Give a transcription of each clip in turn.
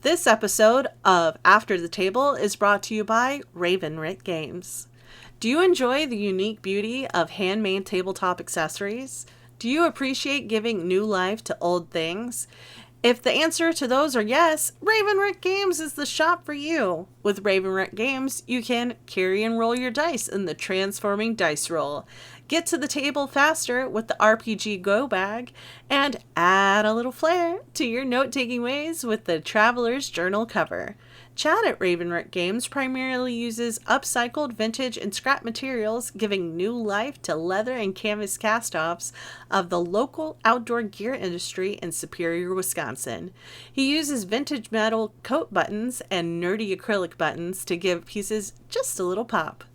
This episode of After the Table is brought to you by Raven Writ Games. Do you enjoy the unique beauty of handmade tabletop accessories? Do you appreciate giving new life to old things? If the answer to those are yes, Raven Writ Games is the shop for you. With Raven Writ Games, you can carry and roll your dice in the transforming dice roll, get to the table faster with the RPG Go Bag, and add a little flair to your note-taking ways with the Traveler's Journal cover. Chat at Raven Writ Games primarily uses upcycled vintage and scrap materials, giving new life to leather and canvas cast-offs of the local outdoor gear industry in Superior, Wisconsin. He uses vintage metal coat buttons and nerdy acrylic buttons to give pieces just a little pop.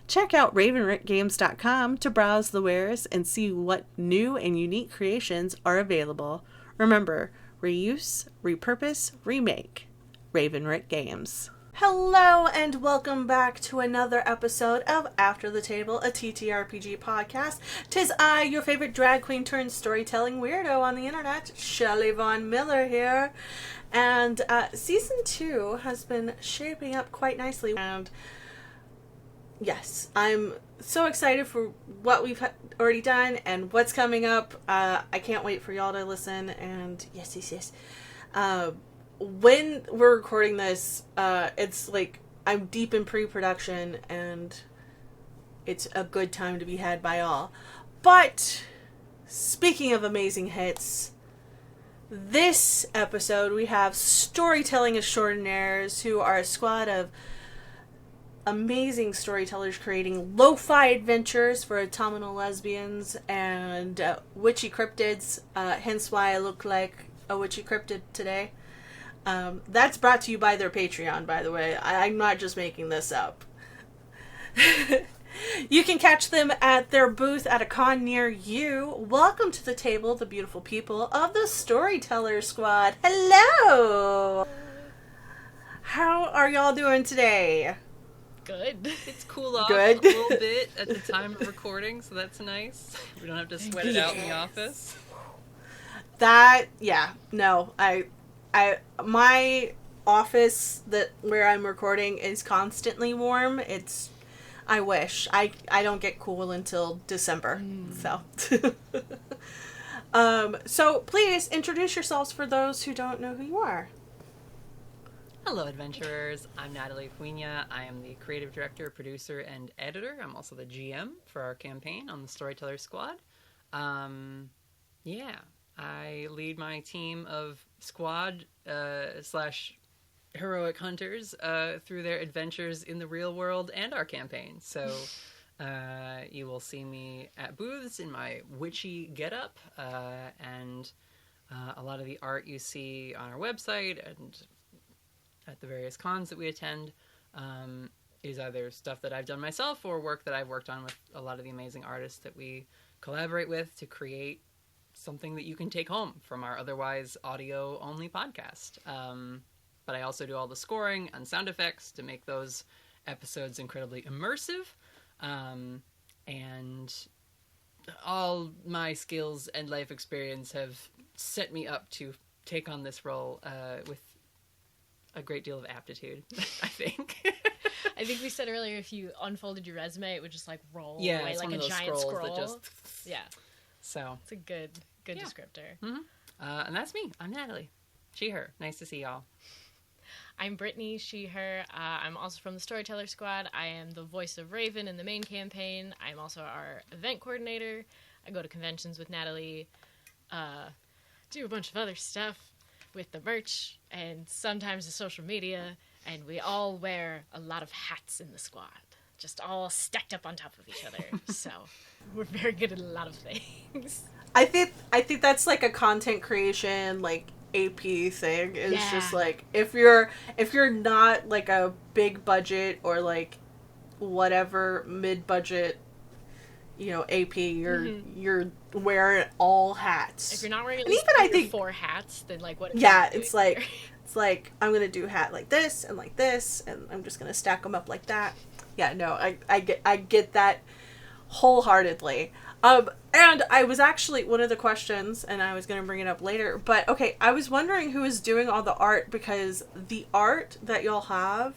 Check out ravenwritgames.com to browse the wares and see what new and unique creations are available. Remember, reuse, repurpose, remake. Raven Writ Games. Hello and welcome back to another episode of After the Table, a TTRPG podcast. 'Tis I, your favorite drag queen turned storytelling weirdo on the internet, Shelly Von Miller here. And season 2 has been shaping up quite nicely. And yes, I'm so excited for what we've already done and what's coming up. I can't wait for y'all to listen. And yes. When we're recording this, it's like I'm deep in pre-production and it's a good time to be had by all. But speaking of amazing hits, this episode we have Storytelling Extraordinaires, who are a squad of amazing storytellers creating lo-fi adventures for autumnal lesbians and witchy cryptids, hence why I look like a witchy cryptid today. That's brought to you by their Patreon, by the way. I'm not just making this up. You can catch them at their booth at a con near you. Welcome to the table, the beautiful people of the Storyteller Squad. Hello! How are y'all doing today? Good. It's cooled off Good. a little bit at the time of recording, so that's nice. We don't have to sweat it out in the office. My office where I'm recording is constantly warm. I wish. I don't get cool until December. So please introduce yourselves for those who don't know who you are. Hello, adventurers. I'm Natalie Fuina. I am the creative director, producer, and editor. I'm also the GM for our campaign on the Storyteller Squad. I lead my team of squad / heroic hunters through their adventures in the real world and our campaign. So you will see me at booths in my witchy getup, and a lot of the art you see on our website and at the various cons that we attend is either stuff that I've done myself or work that I've worked on with a lot of the amazing artists that we collaborate with to create something that you can take home from our otherwise audio-only podcast. But I also do all the scoring and sound effects to make those episodes incredibly immersive. And all my skills and life experience have set me up to take on this role with a great deal of aptitude, I think. I think we said earlier if you unfolded your resume, it would just roll away like a giant scroll. That just... Yeah. So it's a good descriptor. Mm-hmm. And that's me. I'm Natalie. She, her. Nice to see y'all. I'm Brittany, she, her. I'm also from the Storyteller Squad. I am the voice of Raven in the main campaign. I'm also our event coordinator. I go to conventions with Natalie, do a bunch of other stuff with the merch and sometimes the social media, and we all wear a lot of hats in the squad, just all stacked up on top of each other. So we're very good at a lot of things. I think that's a content creation AP thing. It's just if you're not a big budget or whatever mid-budget AP, you're wearing all hats. If you're not wearing at least 4 hats, then what? Yeah, it's I'm gonna do a hat like this, and I'm just gonna stack them up like that. Yeah, no, I get that wholeheartedly. And I was actually, one of the questions, and I was going to bring it up later, but okay, I was wondering who is doing all the art, because the art that y'all have,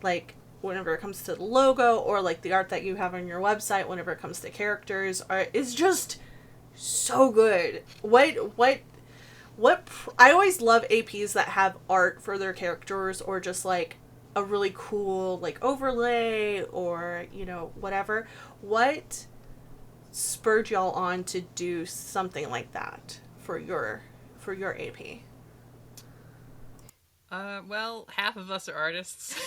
like, whenever it comes to the logo, or like the art that you have on your website, whenever it comes to characters, is just so good. I always love APs that have art for their characters, or just like a really cool like overlay, or whatever. What spurred y'all on to do something like that for your AP? Well, half of us are artists.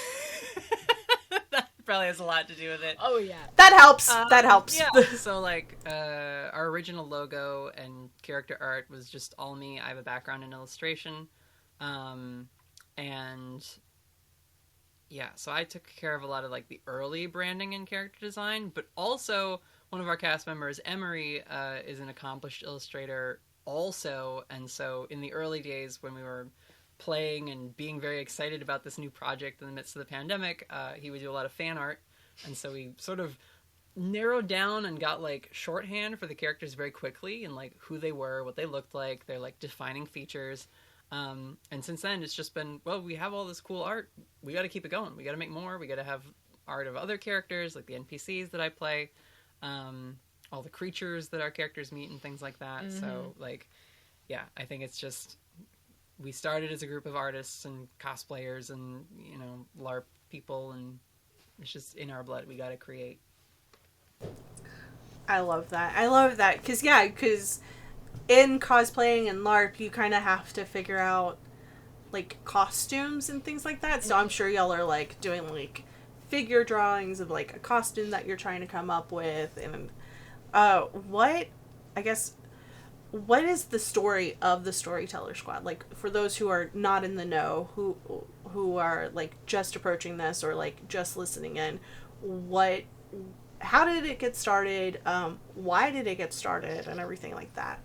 That probably has a lot to do with it. Oh yeah, That helps. That helps. Yeah. So like, our original logo and character art was just all me. I have a background in illustration, and yeah, so I took care of a lot of like the early branding and character design, but also one of our cast members, Emery, is an accomplished illustrator also, and so in the early days when we were playing and being very excited about this new project in the midst of the pandemic, he would do a lot of fan art, and so we sort of narrowed down and got like shorthand for the characters very quickly, and like who they were, what they looked like, their like defining features. And since then it's just been, well, we have all this cool art, we got to keep it going, we got to make more, we got to have art of other characters, like the NPCs that I play, all the creatures that our characters meet and things like that. Mm-hmm. So like, yeah, I think it's just, we started as a group of artists and cosplayers and, LARP people, and it's just in our blood. We got to create. I love that. Because in cosplaying and LARP, you kind of have to figure out, like, costumes and things like that. So I'm sure y'all are, like, doing, like, figure drawings of, like, a costume that you're trying to come up with. And what is the story of the Storyteller Squad? Like, for those who are not in the know, who are, like, just approaching this or, like, just listening in, how did it get started? Why did it get started? And everything like that.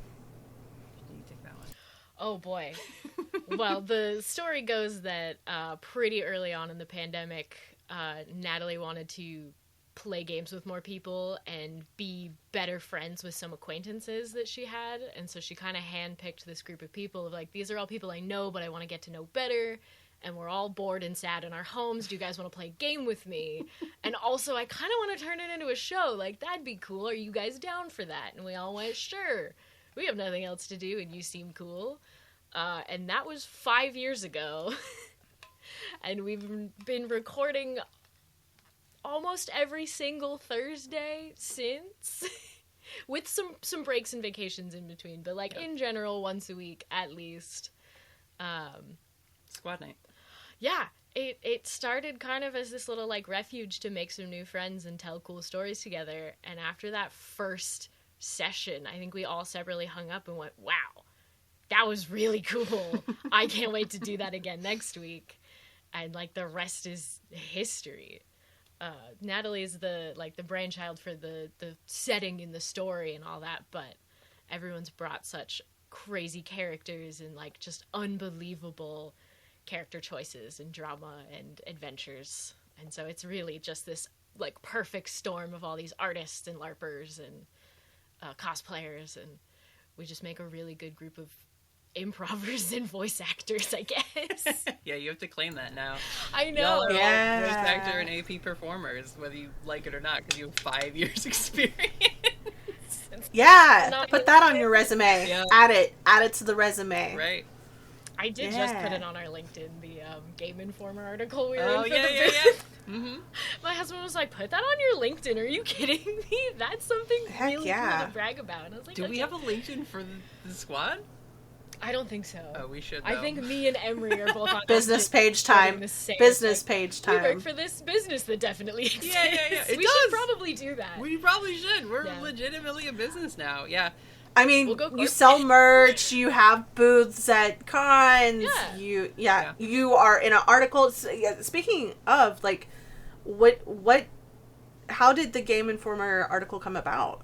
You take that one. Oh, boy. Well, the story goes that pretty early on in the pandemic, Natalie wanted to play games with more people and be better friends with some acquaintances that she had, and so she kind of handpicked this group of people of like, these are all people I know but I want to get to know better, and we're all bored and sad in our homes. Do you guys want to play a game with me? And also I kind of want to turn it into a show, like that'd be cool, are you guys down for that? And we all went, sure, we have nothing else to do and you seem cool. And that was 5 years ago. And we've been recording almost every single Thursday since, with some breaks and vacations in between, but like in general once a week at least. Squad night. Yeah, it started kind of as this little like refuge to make some new friends and tell cool stories together, and after that first session I think we all separately hung up and went, wow, that was really cool. I can't wait to do that again next week. And like the rest is history. Natalie is the brainchild for the setting in the story and all that, but everyone's brought such crazy characters and like just unbelievable character choices and drama and adventures, and so it's really just this like perfect storm of all these artists and LARPers and cosplayers, and we just make a really good group of improvers and voice actors, I guess. Yeah, you have to claim that now. I know. Y'all are all voice actor and AP performers, whether you like it or not, because you have 5 years experience. Yeah, put that on your resume. Yeah. Add it to the resume. Right. I did just put it on our LinkedIn, the Game Informer article we were in for yeah. Mm-hmm. My husband was like, put that on your LinkedIn, are you kidding me? That's something really cool to brag about. And I was like, do we have a LinkedIn for the squad? I don't think so. Oh, we should, though. I think me and Emery are both on business page time. Business page time. We work for this business that definitely exists. Yeah. We should probably do that. We probably should. We're legitimately a business now. Yeah. I mean, you sell merch, you have booths at cons, you are in an article. Speaking of, like, how did the Game Informer article come about?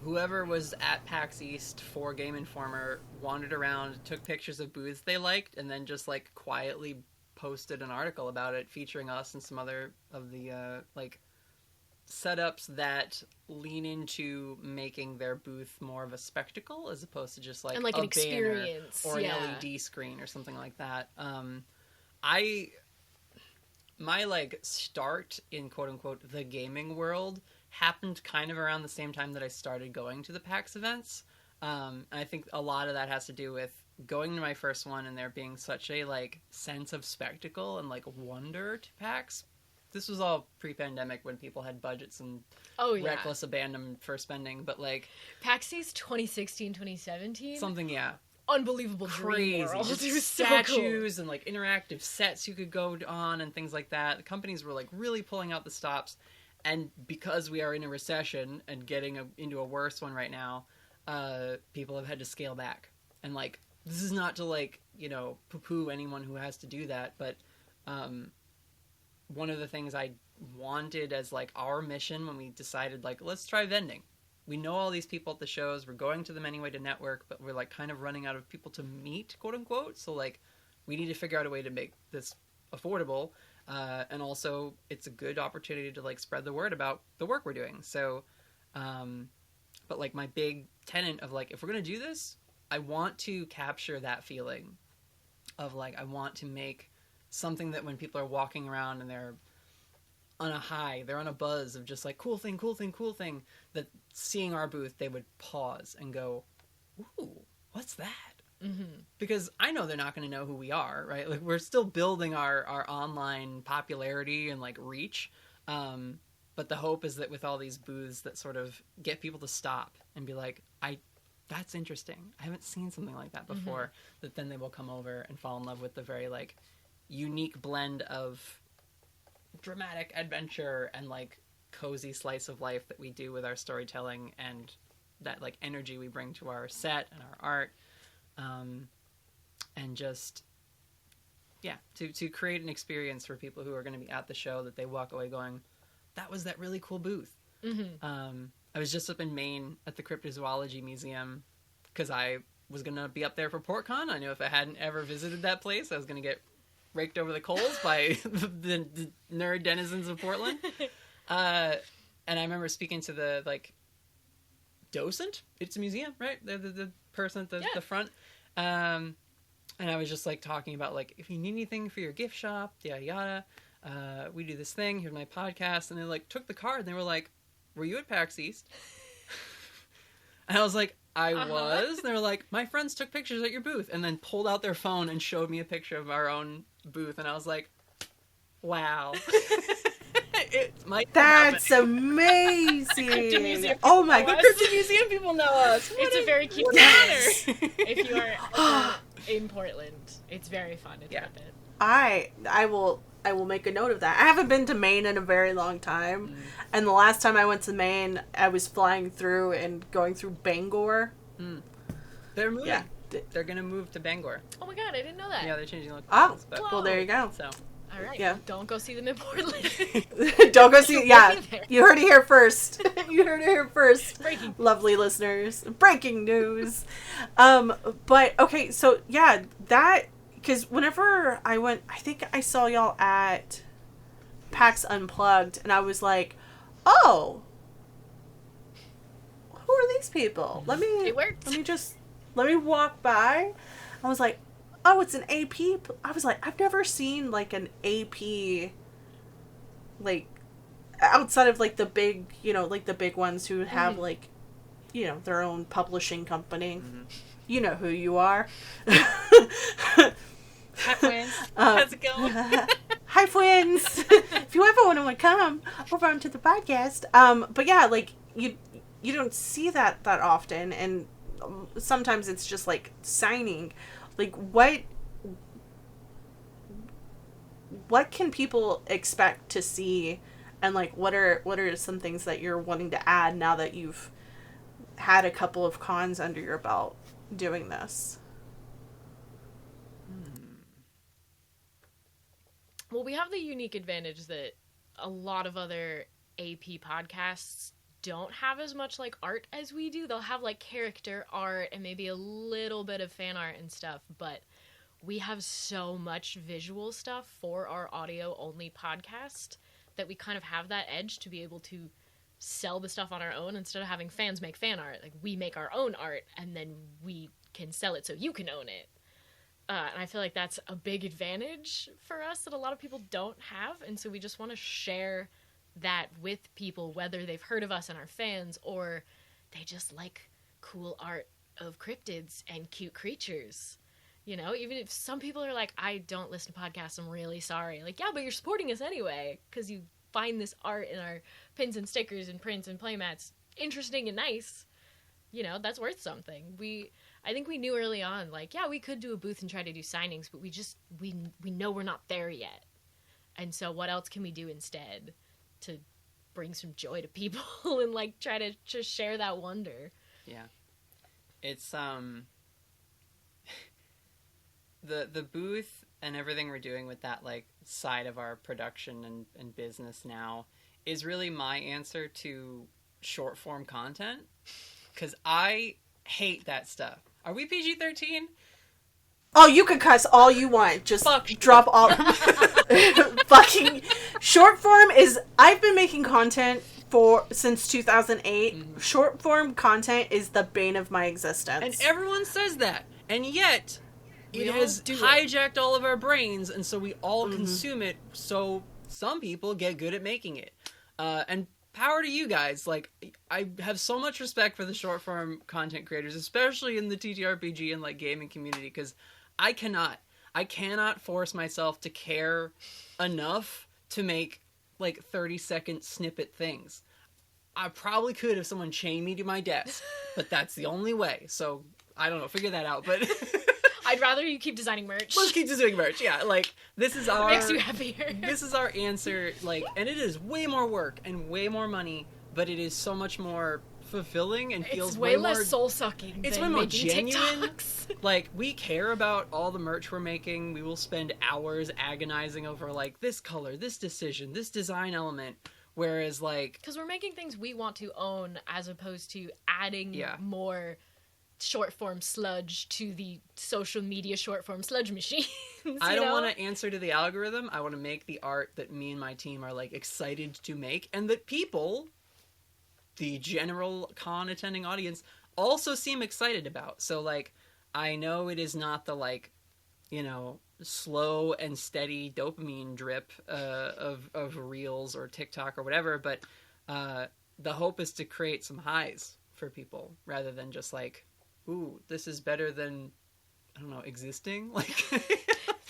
Whoever was at PAX East for Game Informer wandered around, took pictures of booths they liked, and then just, like, quietly posted an article about it featuring us and some other of the, setups that lean into making their booth more of a spectacle as opposed to just like, and like a an experience banner or an LED screen or something like that. My like start in quote unquote the gaming world happened kind of around the same time that I started going to the PAX events. I think a lot of that has to do with going to my first one and there being such a like sense of spectacle and like wonder to PAX. This was all pre-pandemic when people had budgets and reckless abandon for spending, but like PAX East 2016, 2017. Something, yeah. Unbelievable dream world. Just It was statues so cool. and like interactive sets you could go on and things like that. The companies were like really pulling out the stops, and because we are in a recession and getting into a worse one right now, people have had to scale back. And like, this is not to like, you know, poo-poo anyone who has to do that, but one of the things I wanted as like our mission when we decided like, let's try vending. We know all these people at the shows. We're going to them anyway to network, but we're like kind of running out of people to meet, quote unquote. So like, we need to figure out a way to make this affordable. And also it's a good opportunity to like spread the word about the work we're doing. So, but like my big tenet of like, if we're going to do this, I want to capture that feeling of like, I want to make something that when people are walking around and they're on a high, they're on a buzz of just like cool thing, that seeing our booth, they would pause and go, ooh, what's that? Mm-hmm. Because I know they're not going to know who we are, right? Like we're still building our online popularity and like reach. But the hope is that with all these booths that sort of get people to stop and be like, that's interesting. I haven't seen something like that before. Mm-hmm. That then they will come over and fall in love with the very like unique blend of dramatic adventure and like cozy slice of life that we do with our storytelling and that like energy we bring to our set and our art. And just, yeah, to create an experience for people who are going to be at the show that they walk away going, that was that really cool booth. Mm-hmm. I was just up in Maine at the Cryptozoology Museum because I was going to be up there for PortCon. I knew if I hadn't ever visited that place, I was going to get raked over the coals by the nerd denizens of Portland. And I remember speaking to the, like, docent. It's a museum, right? The person at the front. And I was just, like, talking about, like, if you need anything for your gift shop, yada, yada, we do this thing, here's my podcast. And they, like, took the card and they were like, were you at PAX East? And I was like, I was. And they were like, my friends took pictures at your booth and then pulled out their phone and showed me a picture of our own booth. And I was like, wow. That's amazing. Oh my god. The museum people know us. It's a very cute honor. If you are in Portland, it's very fun. It's worth it. I will make a note of that. I haven't been to Maine in a very long time. And the last time I went to Maine, I was flying through and going through Bangor. They're moving. Yeah. They're going to move to Bangor. Oh my god, I didn't know that. Yeah, they're changing locations. Oh, well, there you go. So, all right. Yeah. Don't go see them in Portland. Don't go see. Yeah, you heard it here first. You heard it here first. Breaking. Lovely listeners. Breaking news. But okay, so yeah, that because whenever I went, I think I saw y'all at PAX Unplugged, and I was like, oh, who are these people? It worked. Let me walk by. I was like, oh, it's an AP. I was like, I've never seen like an AP, like outside of like the big, like the big ones who have like, their own publishing company. Mm-hmm. You know who you are. Hi, Twins. How's it going? Hi, Twins. If you ever want to come over onto the podcast. But yeah, like you don't see that often, and sometimes it's just like signing. Like what can people expect to see, and like what are some things that you're wanting to add now that you've had a couple of cons under your belt doing this? Well, we have the unique advantage that a lot of other AP podcasts don't have as much like art as we do. They'll have like character art and maybe a little bit of fan art and stuff, but we have so much visual stuff for our audio only podcast that we kind of have that edge to be able to sell the stuff on our own instead of having fans make fan art. Like, we make our own art and then we can sell it so you can own it. And I feel like that's a big advantage for us that a lot of people don't have. And so we just want to share that with people, whether they've heard of us and are fans or they just like cool art of cryptids and cute creatures. You know, even if some people are like, I don't listen to podcasts, I'm really sorry. Like, yeah, but you're supporting us anyway because you find this art in our pins and stickers and prints and playmats interesting and nice. You know, that's worth something. I think we knew early on, like, yeah, we could do a booth and try to do signings, but we know we're not there yet. And so what else can we do instead to bring some joy to people and, like, try to just share that wonder? Yeah. It's, the booth and everything we're doing with that, like, side of our production and business now is really my answer to short form content. Because I hate that stuff. Are we PG-13? Oh, you can cuss all you want. Just drop all. Fucking short form is. I've been making content since 2008. Mm-hmm. Short form content is the bane of my existence. And everyone says that, and yet it has hijacked all of our brains, and so we all consume it. So some people get good at making it, and power to you guys. Like, I have so much respect for the short form content creators, especially in the TTRPG and, like, gaming community, because I cannot force myself to care enough to make, like, 30-second snippet things. I probably could if someone chained me to my desk, but that's the only way. So, I don't know, figure that out, but I'd rather you keep designing merch. Let's keep designing merch, yeah. Like, this is our... Makes you happier. This is our answer, like, and it is way more work and way more money, but it is so much more fulfilling and feels way more... It's way less soul-sucking. It's way more genuine. Like, we care about all the merch we're making. We will spend hours agonizing over, like, this color, this decision, this design element, whereas, like... Because we're making things we want to own as opposed to adding more short-form sludge to the social media short-form sludge machines. I don't want to answer to the algorithm. I want to make the art that me and my team are, like, excited to make, and that people, the general con attending audience, also seem excited about. So, like, I know it is not the, like, you know, slow and steady dopamine drip of Reels or TikTok or whatever, but the hope is to create some highs for people rather than just, like, ooh, this is better than, I don't know, existing? Like,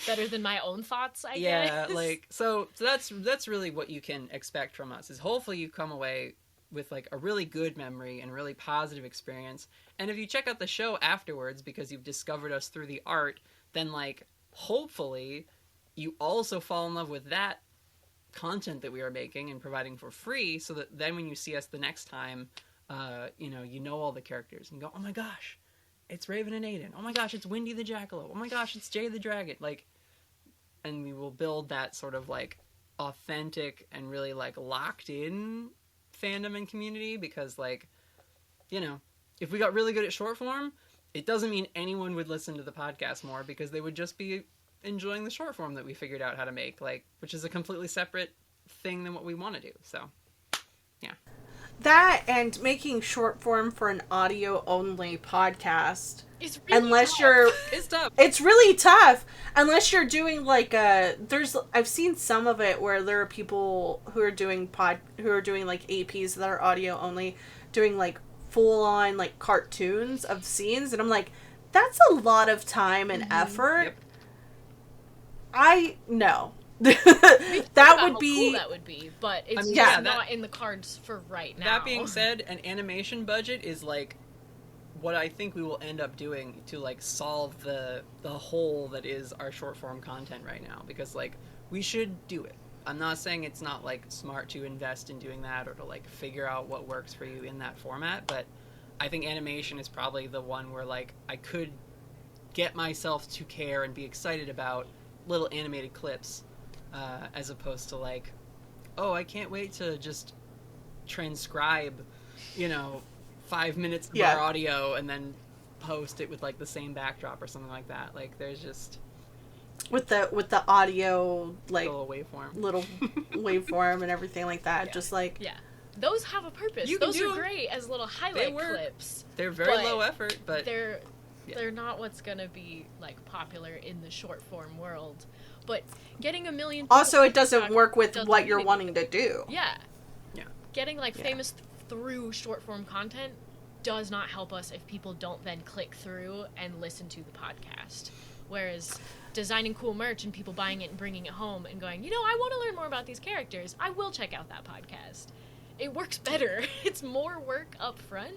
better than my own thoughts, I guess. Yeah, like, so that's really what you can expect from us, is hopefully you come away with, like, a really good memory and a really positive experience. And if you check out the show afterwards because you've discovered us through the art, then, like, hopefully you also fall in love with that content that we are making and providing for free, so that then when you see us the next time, you know all the characters and go, oh my gosh, it's Raven and Aiden. Oh my gosh, it's Windy the Jackalope. Oh my gosh, it's Jay the Dragon. Like, and we will build that sort of, like, authentic and really, like, locked in fandom and community, because, like, you know, if we got really good at short form, it doesn't mean anyone would listen to the podcast more, because they would just be enjoying the short form that we figured out how to make, like, which is a completely separate thing than what we want to do. So, yeah. That and making short form for an audio only podcast. It's really unless tough. It's tough. It's really tough unless you're doing, like, I've seen some of it where there are people who are doing like APs that are audio only, doing, like, full on, like, cartoons of scenes, and I'm like, that's a lot of time and effort. Yep. No. that would be cool that would be, but it's not in the cards for right now. That being said, an animation budget is, like, what I think we will end up doing to, like, solve the hole that is our short form content right now, because, like, we should do it. I'm not saying it's not, like, smart to invest in doing that or to, like, figure out what works for you in that format, but I think animation is probably the one where, like, I could get myself to care and be excited about little animated clips, as opposed to, like, oh, I can't wait to just transcribe, 5 minutes of our audio and then post it with, like, the same backdrop or something like that. Like, there's just... with the audio, like, little waveform. little waveform and everything like that. Yeah. Just like, Yeah. Those have a purpose. You can Those do are them. great as little highlight clips. They're very but low effort, but they're yeah. they're not what's gonna be like popular in the short form world. But getting a million people also it doesn't TikTok work with doesn't what you're mean wanting to do. Yeah. Yeah. Getting like Yeah. famous through short form content does not help us if people don't then click through and listen to the podcast. Whereas designing cool merch and people buying it and bringing it home and going, you know, I want to learn more about these characters, I will check out that podcast. It works better. It's more work up front,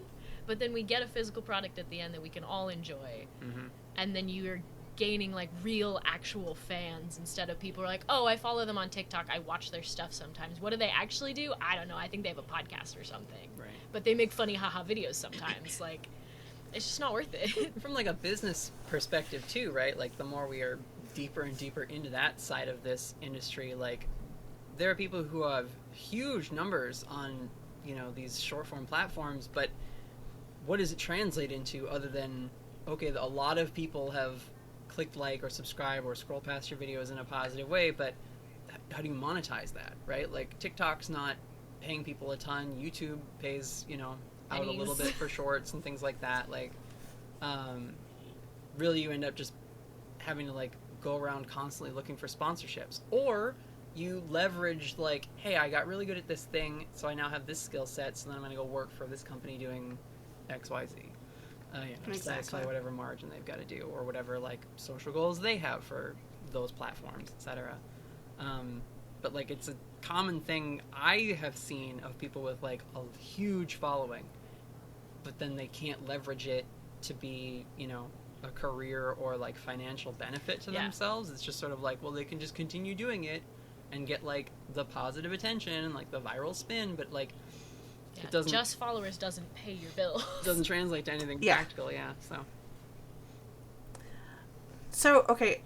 but then we get a physical product at the end that we can all enjoy. Mm-hmm. And then you're gaining like real actual fans instead of people who are like, oh, I follow them on TikTok, I watch their stuff sometimes. What do they actually do? I don't know. I think they have a podcast or something. Right. But they make funny haha videos sometimes. Like, it's just not worth it. From like a business perspective too, right? Like the more we are deeper and deeper into that side of this industry, like there are people who have huge numbers on, you know, these short form platforms, but what does it translate into other than, okay, a lot of people have clicked like or subscribe or scroll past your videos in a positive way, but how do you monetize that, right? Like TikTok's not paying people a ton. YouTube pays, you know, out a little bit for shorts and things like that. Like, really you end up just having to like go around constantly looking for sponsorships, or you leverage like, hey, I got really good at this thing, so I now have this skill set, so then I'm going to go work for this company doing XYZ. Satisfy whatever margin they've got to do, or whatever like social goals they have for those platforms, etc. But like it's a common thing I have seen of people with like a huge following, but then they can't leverage it to be, you know, a career or like financial benefit to themselves. It's just sort of like, well, they can just continue doing it and get like the positive attention and like the viral spin, but like it doesn't, just followers doesn't pay your bills. Doesn't translate to anything practical. So okay,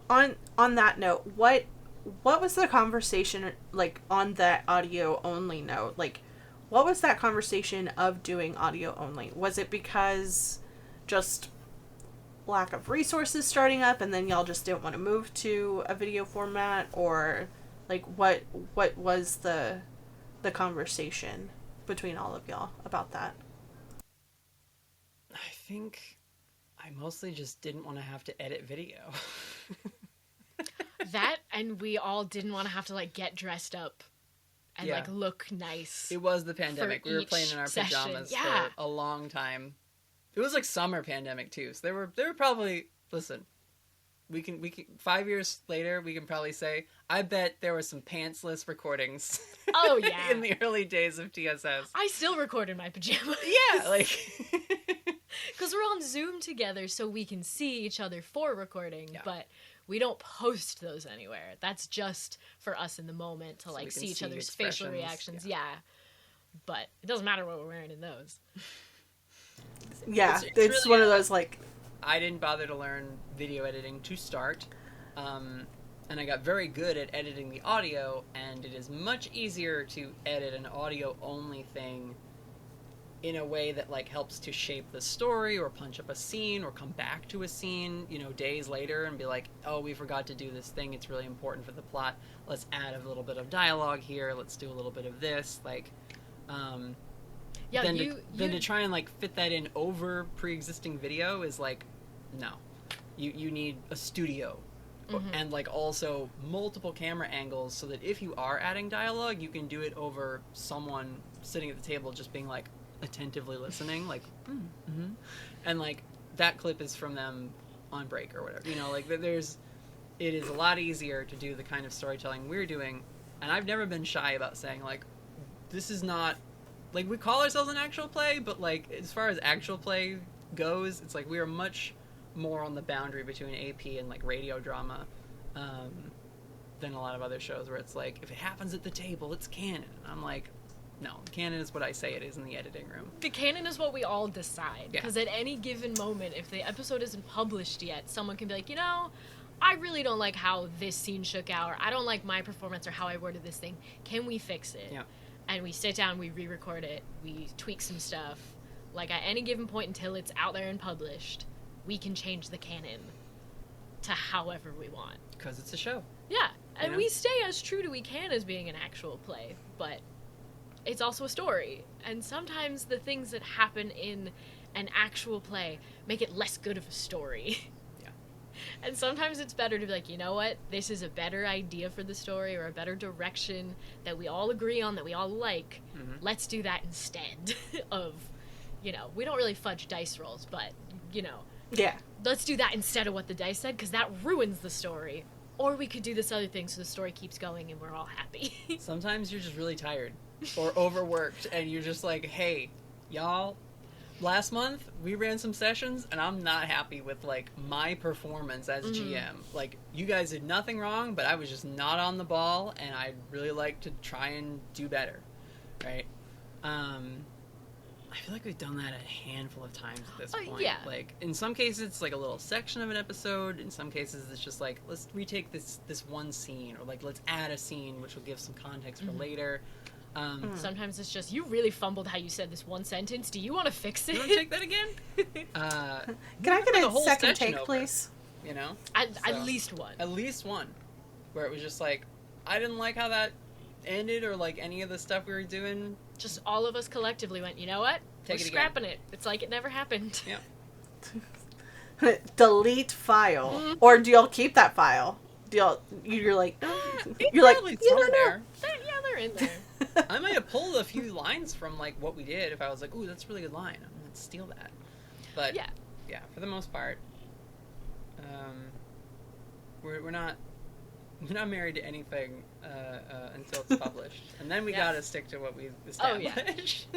on that note, what was the conversation like on that audio only note? Like, what was that conversation of doing audio only? Was it because just lack of resources starting up and then y'all just didn't want to move to a video format, or like what was the conversation between all of y'all about that? I think I mostly just didn't want to have to edit video. That, and we all didn't want to have to like get dressed up and like look nice. It was the pandemic. We were playing in our pajamas for a long time. It was like summer pandemic too, so they were probably, listen, we can 5 years later we can probably say I bet there were some pantsless recordings. Oh yeah. In the early days of TSS. I still record in my pajamas. Yeah, like because we're on Zoom together so we can see each other for recording, but we don't post those anywhere. That's just for us in the moment to like see each other's facial reactions. Yeah. But it doesn't matter what we're wearing in those. Yeah, it's really one of those like... I didn't bother to learn video editing to start, and I got very good at editing the audio, and it is much easier to edit an audio-only thing in a way that like helps to shape the story or punch up a scene or come back to a scene, you know, days later and be like, oh, we forgot to do this thing, it's really important for the plot, let's add a little bit of dialogue here, let's do a little bit of this, like... then to try and like fit that in over pre-existing video is like, no, you need a studio and like also multiple camera angles so that if you are adding dialogue, you can do it over someone sitting at the table just being like attentively listening, like and like that clip is from them on break or whatever, you know, like it is a lot easier to do the kind of storytelling we're doing. And I've never been shy about saying like, this is not, like, we call ourselves an actual play, but, like, as far as actual play goes, it's like we are much more on the boundary between AP and, like, radio drama than a lot of other shows where it's like, if it happens at the table, it's canon. And I'm like, no, canon is what I say it is in the editing room. The canon is what we all decide. Because at any given moment, if the episode isn't published yet, someone can be like, you know, I really don't like how this scene shook out, or I don't like my performance or how I worded this thing. Can we fix it? Yeah. And we sit down, we re-record it, we tweak some stuff. Like, at any given point until it's out there and published, we can change the canon to however we want. Because it's a show. Yeah, and know? we stay as true to we can as being an actual play, but it's also a story. And sometimes the things that happen in an actual play make it less good of a story. Yeah. And sometimes it's better to be like, you know what, this is a better idea for the story or a better direction that we all agree on, that we all like. Let's do that instead of, you know, we don't really fudge dice rolls, but, you know, Yeah. let's do that instead of what the dice said, because that ruins the story. Or we could do this other thing so the story keeps going and we're all happy. Sometimes you're just really tired or overworked, and you're just like, hey, y'all, last month we ran some sessions and I'm not happy with like my performance as GM. Like, you guys did nothing wrong, but I was just not on the ball, and I'd really like to try and do better, right? I feel like we've done that a handful of times at this point. Yeah. Like, in some cases it's like a little section of an episode. In some cases it's just like, let's retake this one scene, or like let's add a scene which will give some context for later. Sometimes it's just, you really fumbled how you said this one sentence. Do you want to fix it? You want to take that again? Can I get the a whole second session take, over, please? You know? At least one. At least one. Where it was just like, I didn't like how that ended, or like any of the stuff we were doing. Just all of us collectively went, you know what? Take We're it scrapping it. It's like it never happened. Yeah. Delete file. Or do y'all keep that file? Do y'all, you're like, you're like, Probably you don't know. somewhere. They're in there. I might have pulled a few lines from like what we did if I was like, ooh, that's a really good line. I'm gonna steal that. But yeah, for the most part, we're not married to anything until it's published, and then we gotta stick to what we established.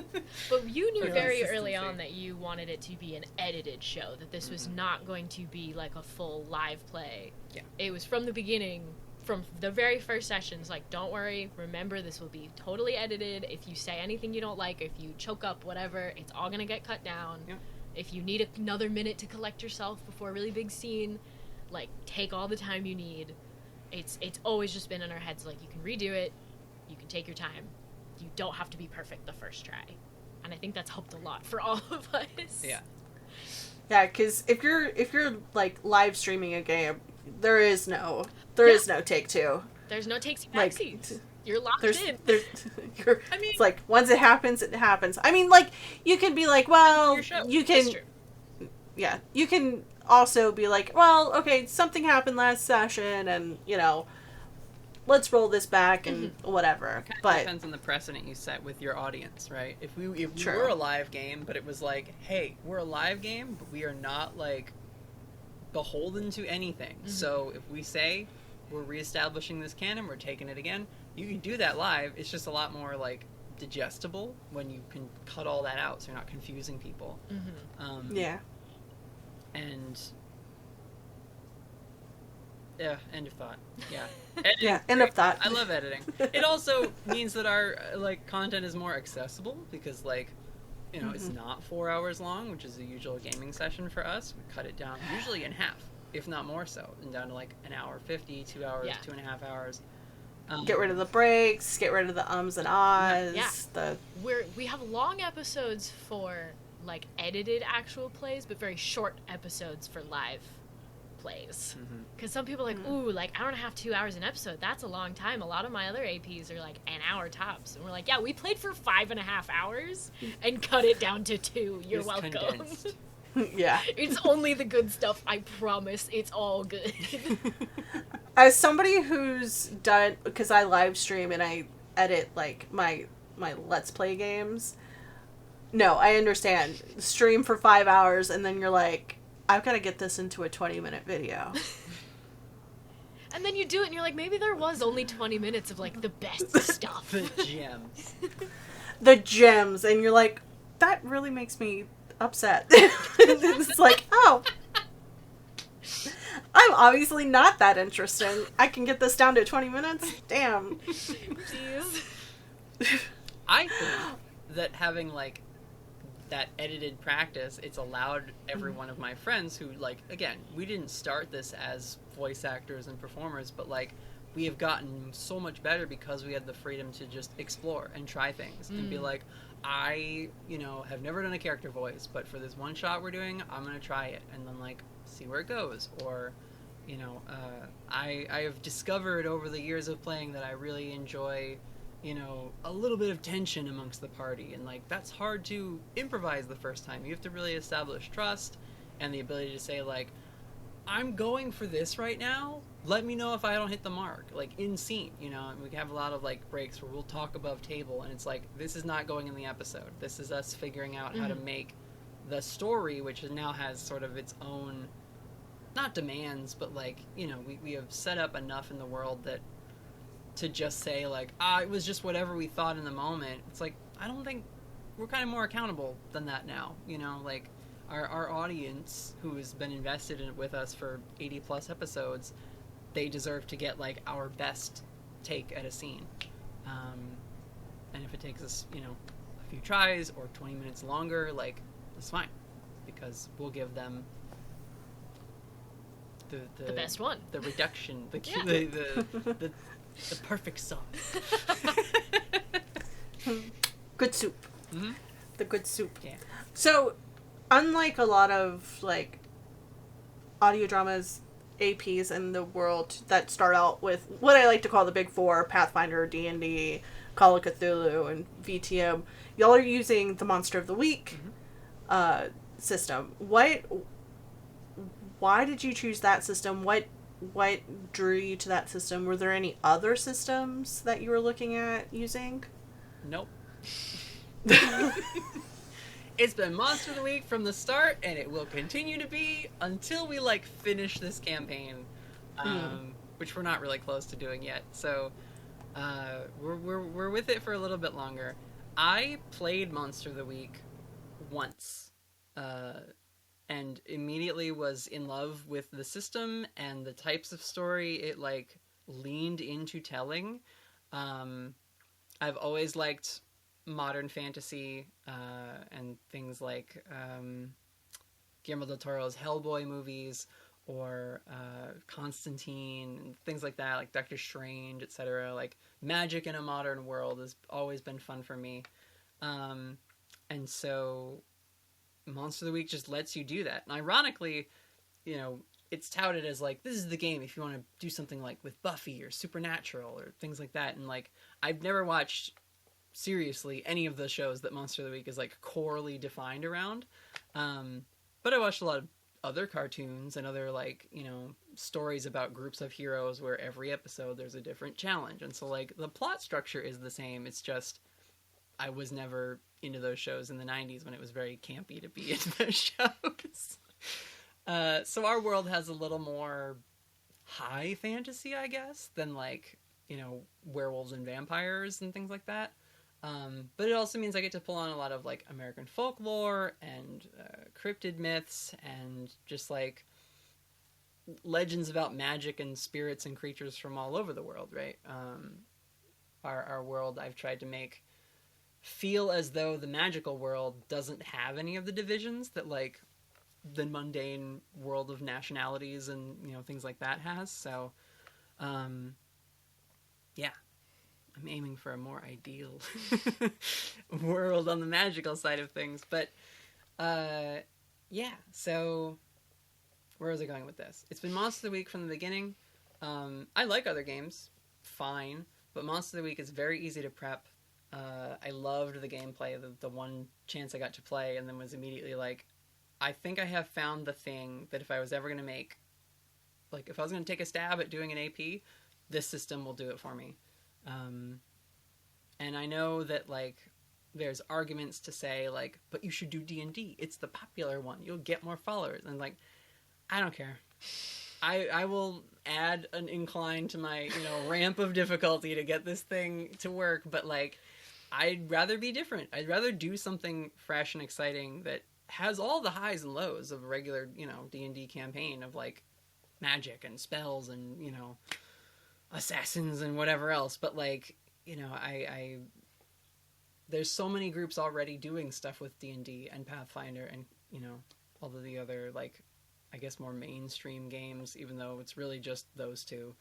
But you knew For very early consistency. on that you wanted it to be an edited show, that this was not going to be like a full live play. Yeah. It was from the beginning, from the very first sessions, like, don't worry, remember, this will be totally edited. If you say anything you don't like, if you choke up, whatever, it's all gonna get cut down. Yeah. If you need another minute to collect yourself before a really big scene, like, take all the time you need. It's always just been in our heads, like, you can redo it, you can take your time, you don't have to be perfect the first try. And I think that's helped a lot for all of us. Yeah. Yeah, because if you're like live streaming a game, there is no take two. There's no takes Like, backseats. You're locked There's in. I mean, it's like once it happens, it happens. I mean, like, you can be like, well, Your show. you can, That's true. yeah, you can also be like, well, okay, something happened last session, and you know, let's roll this back and whatever. Kind of But depends on the precedent you set with your audience, right? If we True. were a live game, but it was like, hey, we're a live game, but we are not like beholden to anything. So if we say we're reestablishing this canon, we're taking it again, you can do that live. It's just a lot more like digestible when you can cut all that out, so you're not confusing people. yeah, And yeah, end of thought. Yeah. yeah, end of thought. I love editing. It also means that our like content is more accessible, because like, you know, it's not 4 hours long, which is the usual gaming session for us. We cut it down usually in half, if not more so, and down to like an hour 50, 2 hours, 2.5 hours. Get rid of the breaks. Get rid of the ums and ahs. Yeah. We have long episodes for like edited actual plays, but very short episodes for live plays. Because some people are like, ooh, like I don't have 2 hours an episode. That's a long time. A lot of my other APs are like an hour tops, and we're like, yeah, we played for 5.5 hours and cut it down to 2. You're It's welcome. condensed. Yeah. It's only the good stuff. I promise. It's all good. As somebody who's done, because I live stream and I edit like my Let's Play games. No, I understand. Stream for 5 hours and then you're like, I've got to get this into a 20-minute video. And then you do it and you're like, maybe there was only 20 minutes of like the best stuff. The gems. The gems, and you're like, that really makes me upset. It's like, oh, I'm obviously not that interesting. I can get this down to 20 minutes? Damn. Jeez. I think that having like that edited practice, it's allowed every one of my friends who, like, again, we didn't start this as voice actors and performers, but like we have gotten so much better because we had the freedom to just explore and try things and be like, I, you know, have never done a character voice, but for this one shot we're doing, I'm gonna try it and then like see where it goes. Or, I have discovered over the years of playing that I really enjoy, a little bit of tension amongst the party, and like that's hard to improvise the first time. You have to really establish trust and the ability to say like, I'm going for this right now. Let me know if I don't hit the mark, like in scene, and we have a lot of like breaks where we'll talk above table, and it's like, this is not going in the episode. This is us figuring out how to make the story, which now has sort of its own, not demands, but like, we have set up enough in the world that to just say like, it was just whatever we thought in the moment. It's like, I don't think we're kind of more accountable than that now, like our audience who has been invested in it with us for 80 plus episodes, they deserve to get like our best take at a scene. And if it takes us, a few tries or 20 minutes longer, like, that's fine, because we'll give them the best one, the reduction, the perfect song. Good soup. Mm-hmm. The good soup. Yeah. So, unlike a lot of like audio dramas, APs in the world that start out with what I like to call the big four: Pathfinder, D&D, Call of Cthulhu, and VTM, y'all are using the Monster of the Week system. Why did you choose that system? What drew you to that system? Were there any other systems that you were looking at using? Nope. It's been Monster of the Week from the start, and it will continue to be until we like finish this campaign, which we're not really close to doing yet. So we're with it for a little bit longer. I played Monster of the Week once, and immediately was in love with the system and the types of story it like leaned into telling. I've always liked modern fantasy and things like Guillermo del Toro's Hellboy movies, or Constantine, and things like that, like Doctor Strange, etc. Like magic in a modern world has always been fun for me, and so Monster of the Week just lets you do that. And ironically, it's touted as like, this is the game if you want to do something like with Buffy or Supernatural or things like that. And like, I've never watched seriously any of the shows that Monster of the Week is like corely defined around, but I watched a lot of other cartoons and other like stories about groups of heroes where every episode there's a different challenge, and so like the plot structure is the same. It's just I was never into those shows in the 90s when it was very campy to be into those shows. So our world has a little more high fantasy, I guess, than like werewolves and vampires and things like that. But it also means I get to pull on a lot of like American folklore and cryptid myths and just like legends about magic and spirits and creatures from all over the world, right? Our world I've tried to make feel as though the magical world doesn't have any of the divisions that like the mundane world of nationalities and things like that has. So yeah, I'm aiming for a more ideal world on the magical side of things. But yeah, so where was I going with this? It's been Monster of the Week from the beginning. I like other games, fine, but Monster of the Week is very easy to prep. I loved the gameplay, the one chance I got to play, and then was immediately like, I think I have found the thing that if I was ever going to make, like if I was going to take a stab at doing an AP, this system will do it for me. And I know that like there's arguments to say like, but you should do D&D. It's the popular one. You'll get more followers. And like, I don't care. I will add an incline to my, ramp of difficulty to get this thing to work. But like, I'd rather be different. I'd rather do something fresh and exciting that has all the highs and lows of a regular, D&D campaign of like magic and spells and, assassins and whatever else. But like, I there's so many groups already doing stuff with D&D and Pathfinder and, all of the other, like, I guess more mainstream games, even though it's really just those two.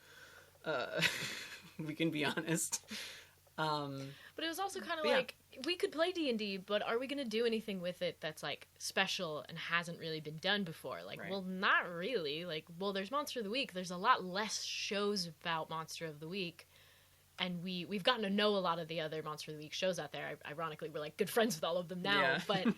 We can be honest. But it was also kind of Yeah. like, we could play D&D, but are we going to do anything with it that's, like, special and hasn't really been done before? Like, Right. well, not really. Like, well, there's Monster of the Week. There's a lot less shows about Monster of the Week. And we've gotten to know a lot of the other Monster of the Week shows out there. Ironically, we're, like, good friends with all of them now. Yeah. But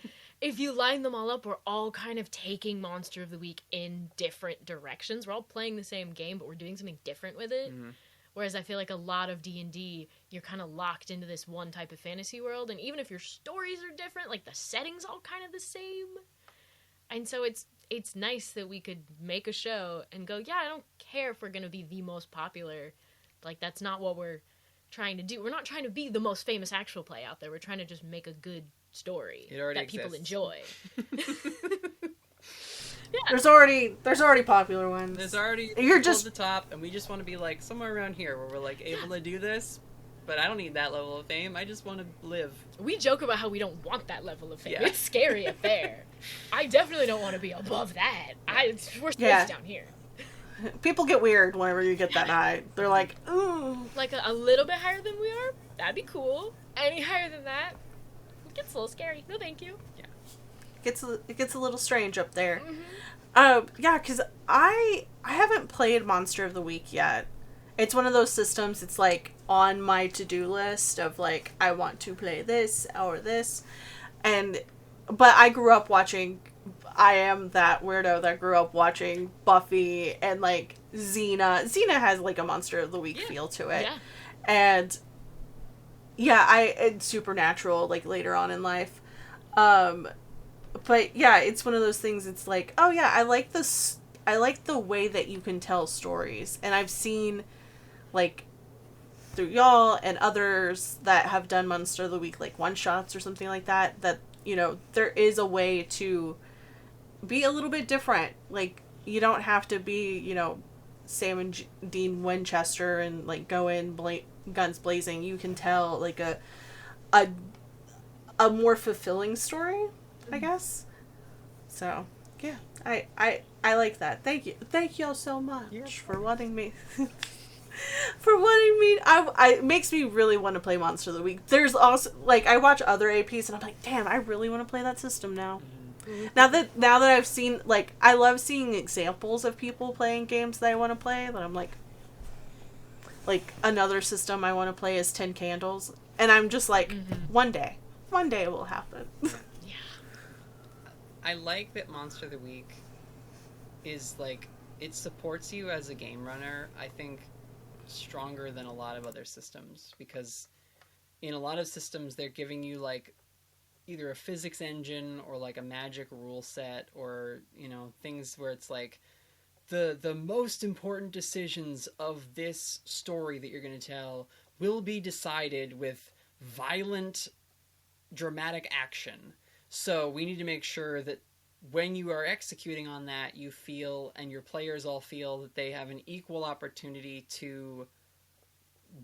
if you line them all up, we're all kind of taking Monster of the Week in different directions. We're all playing the same game, but we're doing something different with it. Mm-hmm. Whereas I feel like a lot of D&D, you're kind of locked into this one type of fantasy world, and even if your stories are different, like, the setting's all kind of the same. And so it's nice that we could make a show and go, yeah, I don't care if we're going to be the most popular. Like, that's not what we're trying to do. We're not trying to be the most famous actual play out there. We're trying to just make a good story It already that people exists. enjoy. There's already popular ones. There's already You're people just- at the top, and we just want to be like somewhere around here where we're like able to do this. But I don't need that level of fame. I just want to live. We joke about how we don't want that level of fame. Yeah. It's scary up there. I definitely don't want to be above that. We're Yeah. safe down here. People get weird whenever you get that high. They're like, ooh. Like a little bit higher than we are, that'd be cool. Any higher than that, it gets a little scary. No, thank you. It gets a little strange up there. Mm-hmm. Yeah, because I haven't played Monster of the Week yet. It's one of those systems, it's like on my to-do list of like, I want to play this or this. But I grew up watching, I am that weirdo that grew up watching Buffy and like Xena. Xena has like a Monster of the Week feel to it. Yeah. And yeah, it's Supernatural like later on in life. But yeah, it's one of those things, it's like, oh yeah, I like the way that you can tell stories. And I've seen, like, through y'all and others that have done Monster of the Week, like, one-shots or something like that, you know, there is a way to be a little bit different. Like, you don't have to be, you know, Sam and Dean Winchester and, like, go in guns blazing. You can tell, like, a more fulfilling story, I guess. So, yeah, I like that. Thank y'all so much for wanting me. It makes me really want to play Monster of the Week. There's also, like, I watch other APs and I'm like, damn, I really want to play that system now. Mm-hmm. Now that I've seen, like, I love seeing examples of people playing games that I want to play, that I'm like another system I want to play is 10 Candles, and I'm just like, one day it will happen. I like that Monster of the Week is like, it supports you as a game runner, I think, stronger than a lot of other systems, because in a lot of systems they're giving you like either a physics engine or like a magic rule set, or, you know, things where it's like the most important decisions of this story that you're going to tell will be decided with violent dramatic action. So we need to make sure that when you are executing on that, you feel, and your players all feel, that they have an equal opportunity to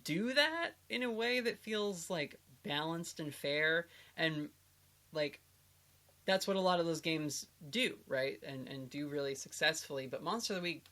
do that in a way that feels like balanced and fair. And like, that's what a lot of those games do, right? And do really successfully. But Monster of the Week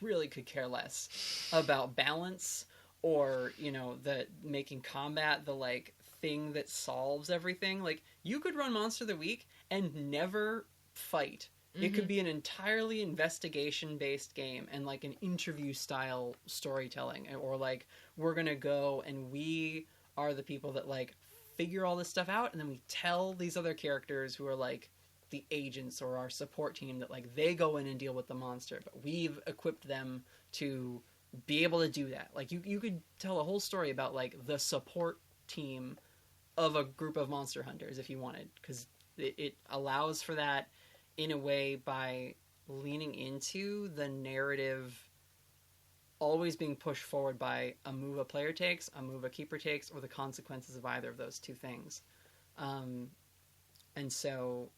really could care less about balance, or, you know, the making combat the like thing that solves everything. Like, you could run Monster of the Week and never fight. It could be an entirely investigation-based game and like an interview-style storytelling, or like, we're gonna go and we are the people that like figure all this stuff out, and then we tell these other characters who are like the agents or our support team that like they go in and deal with the monster, but we've equipped them to be able to do that. Like, you could tell a whole story about like the support team of a group of monster hunters if you wanted, because it allows for that in a way by leaning into the narrative always being pushed forward by a move a player takes, a move a keeper takes, or the consequences of either of those two things. And so,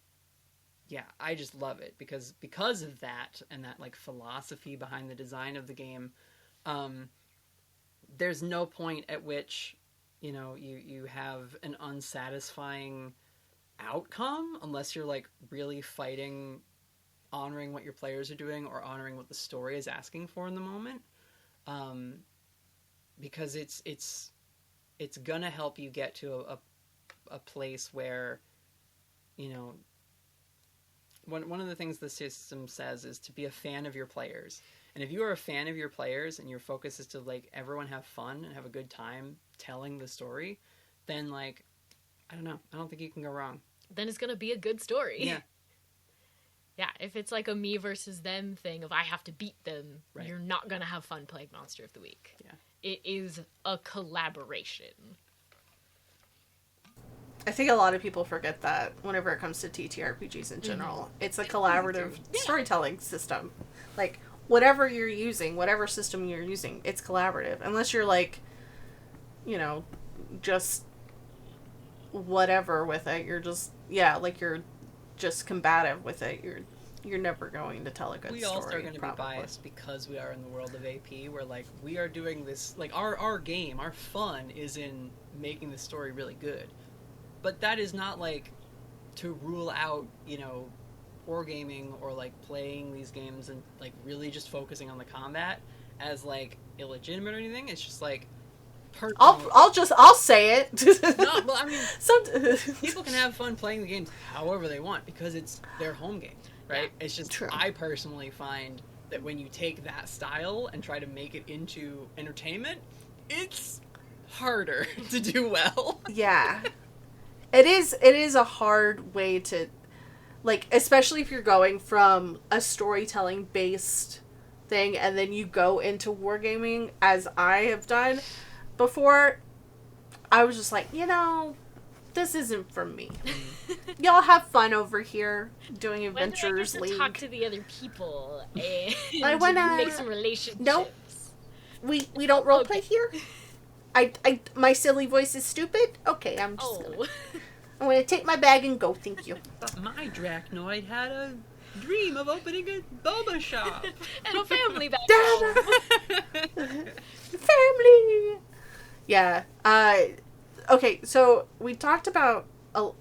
yeah, I just love it because of that, and that like philosophy behind the design of the game. There's no point at which, you know, you have an unsatisfying outcome unless you're like really fighting, honoring what your players are doing or honoring what the story is asking for in the moment. Because it's it's gonna help you get to a place where, you know, one of the things the system says is to be a fan of your players. And if you are a fan of your players and your focus is to, like, everyone have fun and have a good time telling the story, then, like, I don't know. I don't think you can go wrong. Then it's going to be a good story. Yeah. Yeah, if it's like a me versus them thing of I have to beat them, Right. You're not going to have fun playing Monster of the Week. Yeah. It is a collaboration. I think a lot of people forget that whenever it comes to TTRPGs in general. It's a collaborative storytelling system. Like, whatever you're using, whatever system you're using, it's collaborative. Unless you're, like, you know, just whatever with it. You're just, like, you're just combative with it. You're never going to tell a good story. We also are going to probably. be biased because we are in the world of AP, where, like, we are doing this, like, our game, our fun is in making the story really good. But that is not, like, to rule out, you know, wargaming or, like, playing these games and, like, really just focusing on the combat as, like, illegitimate or anything. It's just, like, personal. I'll say it. No, well, I mean, people can have fun playing the games however they want because it's their home game, right? Yeah, it's just, true. I personally find that when you take that style and try to make it into entertainment, it's harder to do well. Yeah. It is a hard way to, like, especially if you're going from a storytelling based thing and then you go into wargaming, as I have done before. I was just like, you know, this isn't for me. Y'all have fun over here doing Adventures When League. I get to talk to the other people and I wanna make some relationships. Nope. We don't roleplay here. I my silly voice is stupid. Okay, I'm gonna take my bag and go. Thank you. But my Dracnoid had a dream of opening a boba shop. And a family back home. Family. Yeah. Okay. So we talked about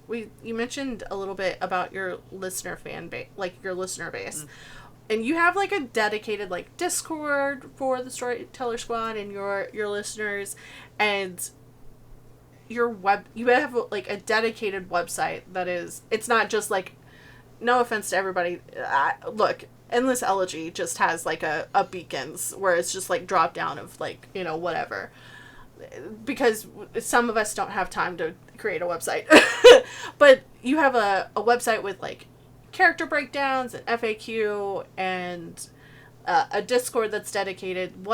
you mentioned a little bit about your listener fan base, like your listener base. And you have, like, a dedicated, like, Discord for the Storyteller Squad and your listeners, and you have, like, a dedicated website that is, it's not just, like, no offense to everybody, look, Endless Elegy just has, like, a beacons where it's just, like, drop down of, like, you know, whatever, because some of us don't have time to create a website, but you have a website with, like, character breakdowns and FAQ and a Discord that's dedicated.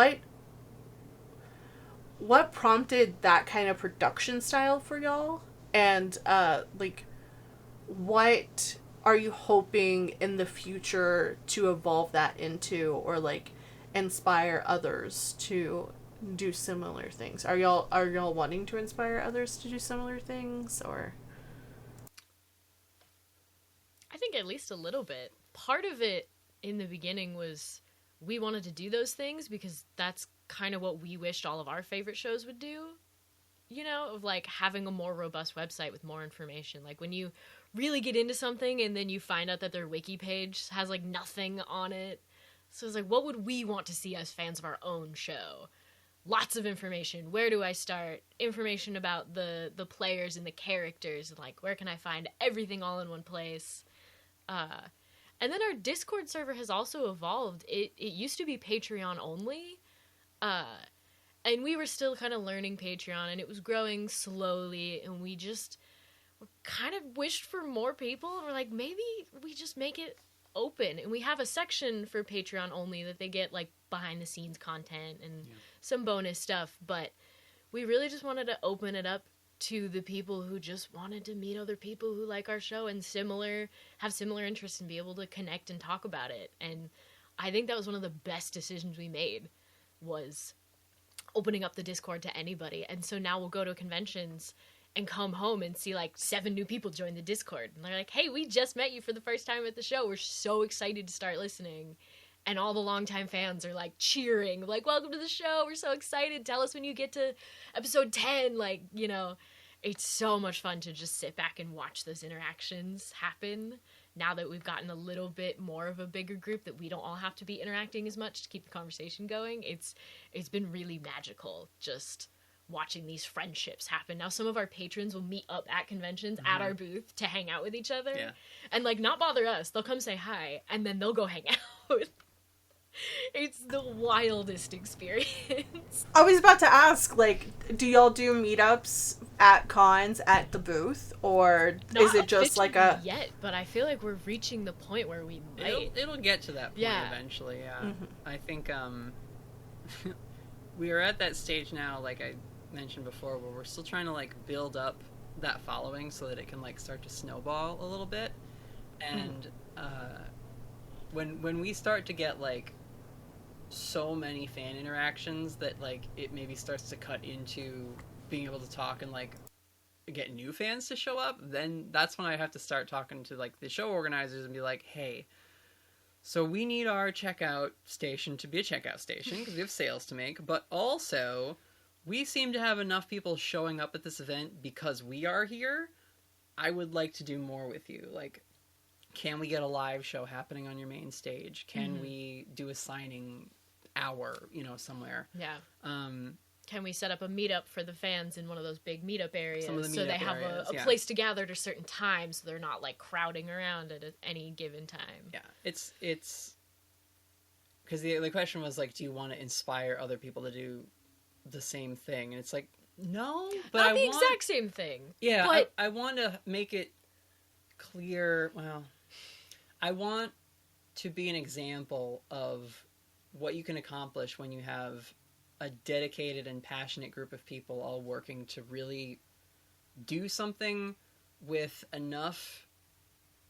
What prompted that kind of production style for y'all? And like, what are you hoping in the future to evolve that into, or, like, inspire others to do similar things? Are y'all wanting to inspire others to do similar things, or? I think at least a little bit. Part of it in the beginning was we wanted to do those things because that's kind of what we wished all of our favorite shows would do. You know, of, like, having a more robust website with more information. Like, when you really get into something and then you find out that their wiki page has, like, nothing on it. So it's like, what would we want to see as fans of our own show? Lots of information. Where do I start? Information about the players and the characters. Like, where can I find everything all in one place? And then our Discord server has also evolved. It used to be Patreon only, and we were still kind of learning Patreon, and it was growing slowly, and we just kind of wished for more people, and we're like, maybe we just make it open, and we have a section for Patreon only that they get, like, behind-the-scenes content and some bonus stuff, but we really just wanted to open it up to the people who just wanted to meet other people who like our show and have similar interests and be able to connect and talk about it. And I think that was one of the best decisions we made, was opening up the Discord to anybody. And so now we'll go to conventions and come home and see, like, 7 new people join the Discord. And they're like, hey, we just met you for the first time at the show. We're so excited to start listening. And all the longtime fans are, like, cheering, like, welcome to the show. We're so excited. Tell us when you get to episode 10. Like, you know, it's so much fun to just sit back and watch those interactions happen. Now that we've gotten a little bit more of a bigger group, that we don't all have to be interacting as much to keep the conversation going. It's been really magical just watching these friendships happen. Now some of our patrons will meet up at conventions at our booth to hang out with each other and like not bother us. They'll come say hi and then they'll go hang out. It's the wildest experience. I was about to ask, like, do y'all do meetups at cons at the booth, or is it just like a... yet, but I feel like we're reaching the point where we might. It'll get to that point eventually, I think we are at that stage now, like I mentioned before, where we're still trying to, like, build up that following so that it can, like, start to snowball a little bit. And when we start to get, like, so many fan interactions that, like, it maybe starts to cut into being able to talk and, like, get new fans to show up, then that's when I have to start talking to, like, the show organizers and be like, hey, so we need our checkout station to be a checkout station because we have sales to make, but also we seem to have enough people showing up at this event because we are here. I would like to do more with you. Like, can we get a live show happening on your main stage? Can we do a signing hour, you know, somewhere? Yeah. Can we set up a meetup for the fans in one of those big meetup areas so they have a place to gather at a certain time so they're not, like, crowding around at any given time? Yeah. It's because the question was, like, do you want to inspire other people to do the same thing? And it's like, no, but not the exact same thing. Yeah, but... I want to make it clear. Well, I want to be an example of what you can accomplish when you have a dedicated and passionate group of people all working to really do something with enough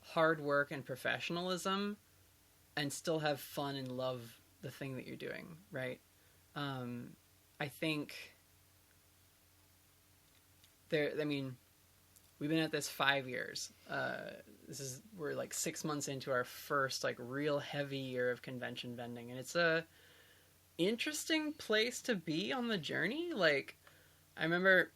hard work and professionalism and still have fun and love the thing that you're doing, right? I think we've been at this 5 years. We're like 6 months into our first, like, real heavy year of convention vending, and it's a interesting place to be on the journey. Like, I remember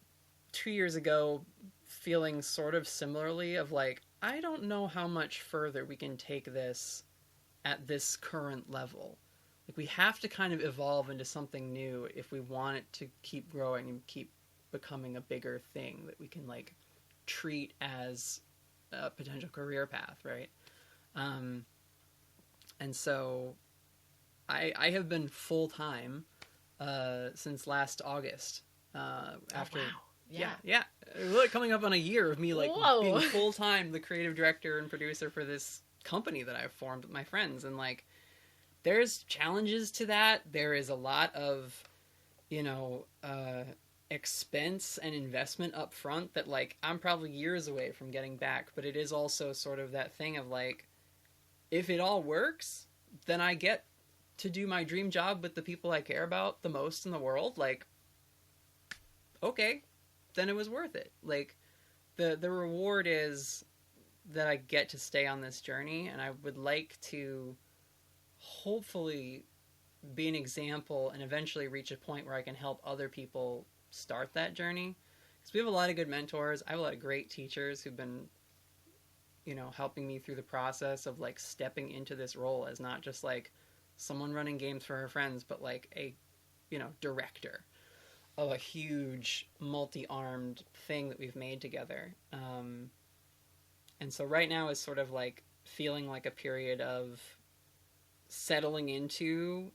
2 years ago feeling sort of similarly of, like, I don't know how much further we can take this at this current level. Like, we have to kind of evolve into something new if we want it to keep growing and keep becoming a bigger thing that we can, like, treat as a potential career path, right? And so I have been full-time since last August. After, wow. Yeah. Really coming up on a year of me, like, Whoa. being full-time the creative director and producer for this company that I've formed with my friends. And, like, there's challenges to that. There is a lot of, you know, expense and investment up front that, like, I'm probably years away from getting back. But it is also sort of that thing of, like, if it all works, then I get to do my dream job with the people I care about the most in the world. Like, okay, then it was worth it. Like, the reward is that I get to stay on this journey, and I would like to hopefully be an example and eventually reach a point where I can help other people start that journey. Because we have a lot of good mentors. I have a lot of great teachers who've been, you know, helping me through the process of, like, stepping into this role as not just, like, someone running games for her friends, but, like, a, you know, director of a huge multi-armed thing that we've made together. And so right now is sort of, like, feeling like a period of settling into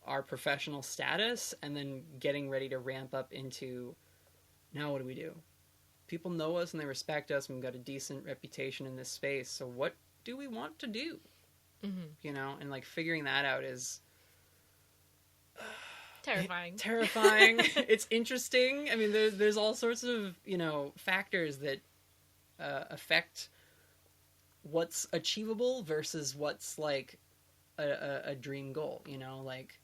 our professional status and then getting ready to ramp up into, now what do we do? People know us and they respect us, and we've got a decent reputation in this space, so what do we want to do? Mm-hmm. You know, and, like, figuring that out is terrifying. It's interesting. I mean, there's all sorts of, you know, factors that affect what's achievable versus what's, like, a dream goal, you know, like,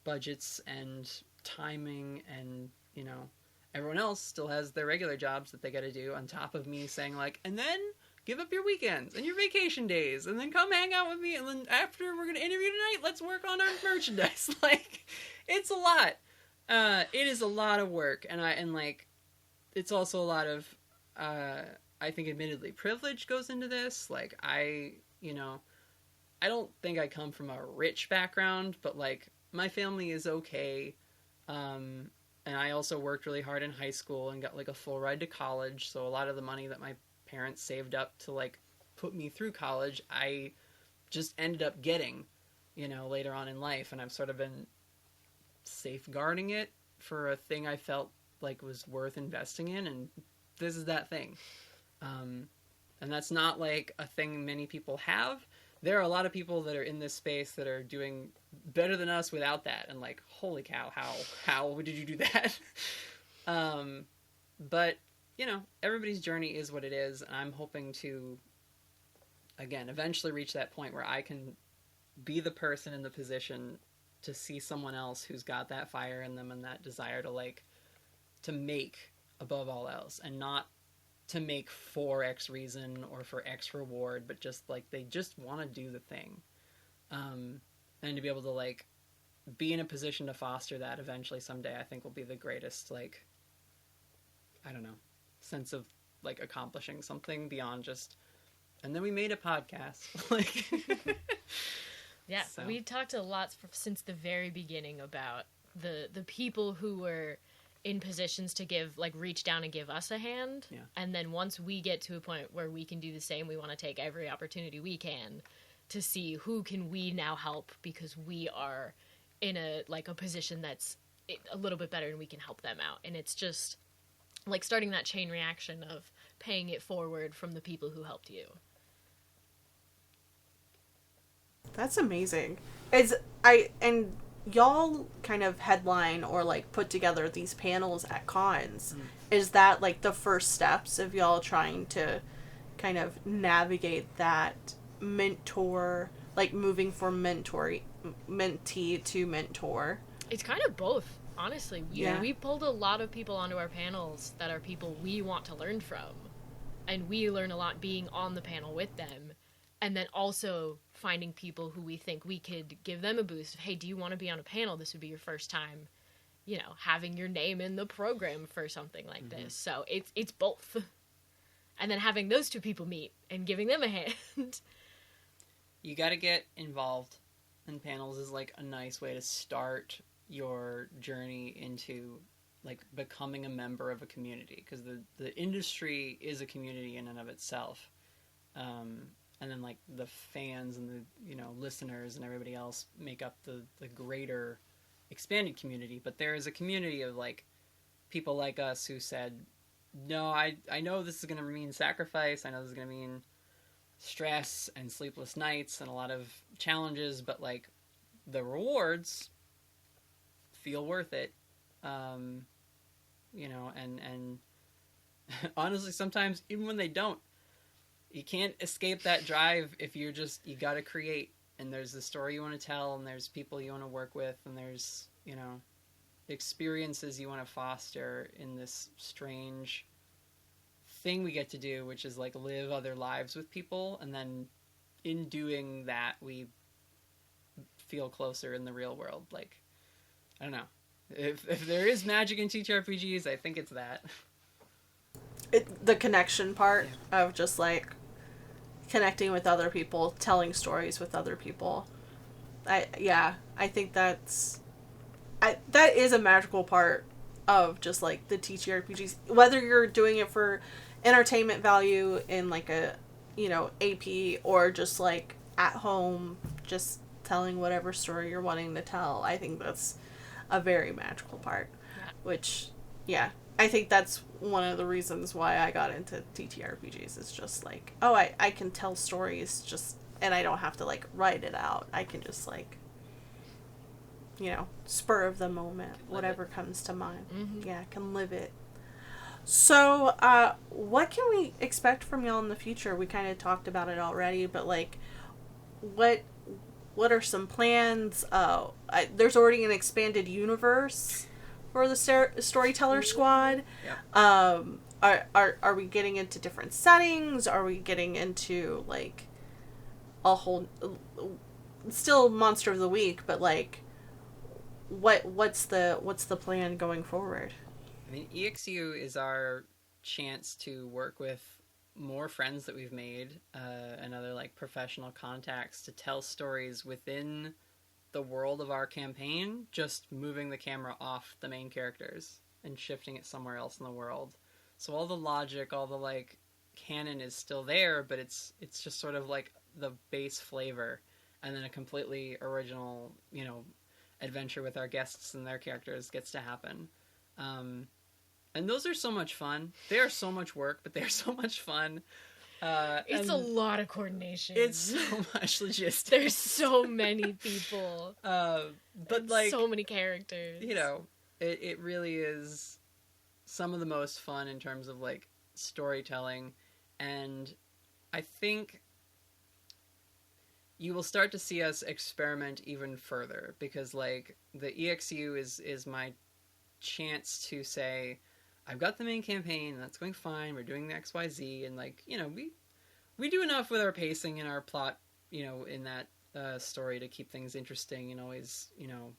budgets and timing, and, you know, everyone else still has their regular jobs that they got to do on top of me saying, like, and then give up your weekends and your vacation days and then come hang out with me, and then after we're going to interview tonight, let's work on our merchandise. Like, it's a lot. It is a lot of work, and like, it's also a lot of, I think, admittedly, privilege goes into this. Like, you know, I don't think I come from a rich background, but, like, my family is okay. And I also worked really hard in high school and got like a full ride to college. So a lot of the money that my parents saved up to like put me through college, I just ended up getting, you know, later on in life. And I've sort of been safeguarding it for a thing I felt like was worth investing in. And this is that thing. And that's not like a thing many people have. There are a lot of people that are in this space that are doing better than us without that. And like, holy cow, how did you do that? But, you know, everybody's journey is what it is. And I'm hoping to, again, eventually reach that point where I can be the person in the position to see someone else who's got that fire in them and that desire to like, to make above all else, and not to make for X reason or for X reward, but just like they just want to do the thing. And to be able to like be in a position to foster that eventually someday, I think will be the greatest, like, I don't know, sense of like accomplishing something beyond just, and then we made a podcast. Like, yeah, so. We talked a lot since the very beginning about the people who were in positions to give, like, reach down and give us a hand. Yeah. And then once we get to a point where we can do the same, we want to take every opportunity we can to see who can we now help, because we are in a position that's a little bit better and we can help them out. And it's just like starting that chain reaction of paying it forward from the people who helped you. That's amazing. And y'all kind of headline or like put together these panels at cons. Is that like the first steps of y'all trying to kind of navigate that mentor, like moving from mentee to mentor? It's kind of both, honestly. We pulled a lot of people onto our panels that are people we want to learn from, and we learn a lot being on the panel with them. And then also finding people who we think we could give them a boost. Hey, do you want to be on a panel? This would be your first time, you know, having your name in the program for something like this. So it's both. And then having those two people meet and giving them a hand. You got to get involved. And panels is like a nice way to start your journey into like becoming a member of a community. Because the industry is a community in and of itself. And then like the fans and the, you know, listeners and everybody else make up the greater expanded community. But there is a community of like people like us who said, no, I know this is going to mean sacrifice. I know this is going to mean stress and sleepless nights and a lot of challenges, but like the rewards feel worth it. You know, and honestly, sometimes even when they don't, you can't escape that drive if you got to create, and there's the story you want to tell, and there's people you want to work with, and there's, you know, experiences you want to foster in this strange thing we get to do, which is like live other lives with people. And then in doing that, we feel closer in the real world. Like, I don't know. If there is magic in TTRPGs, I think it's that. The connection part of just like connecting with other people, telling stories with other people. I think that is a magical part of just like the TTRPGs, whether you're doing it for entertainment value in like a, you know, AP, or just like at home just telling whatever story you're wanting to tell. I think that's a very magical part, which I think that's one of the reasons why I got into TTRPGs. Is just like, oh, I can tell stories just, and I don't have to like write it out. I can just like, you know, spur of the moment, whatever comes to mind. Mm-hmm. Yeah, I can live it. So, what can we expect from y'all in the future? We kind of talked about it already, but like, what are some plans? There's already an expanded universe for the Storyteller Squad. Yeah. Are we getting into different settings? Are we getting into like a whole, still Monster of the Week, but like what's the plan going forward? I mean, EXU is our chance to work with more friends that we've made, and other like professional contacts to tell stories within the world of our campaign, just moving the camera off the main characters and shifting it somewhere else in the world. So all the logic, all the like canon is still there, but it's just sort of like the base flavor, and then a completely original, you know, adventure with our guests and their characters gets to happen. And those are so much fun. They are so much work, but they're so much fun. It's a lot of coordination. It's so much logistics. There's so many people. But like, so many characters. You know, it really is some of the most fun in terms of like storytelling, and I think you will start to see us experiment even further, because like the EXU is my chance to say, I've got the main campaign and that's going fine, we're doing the XYZ, and like, you know, we do enough with our pacing and our plot, you know, in that story to keep things interesting and always, you know,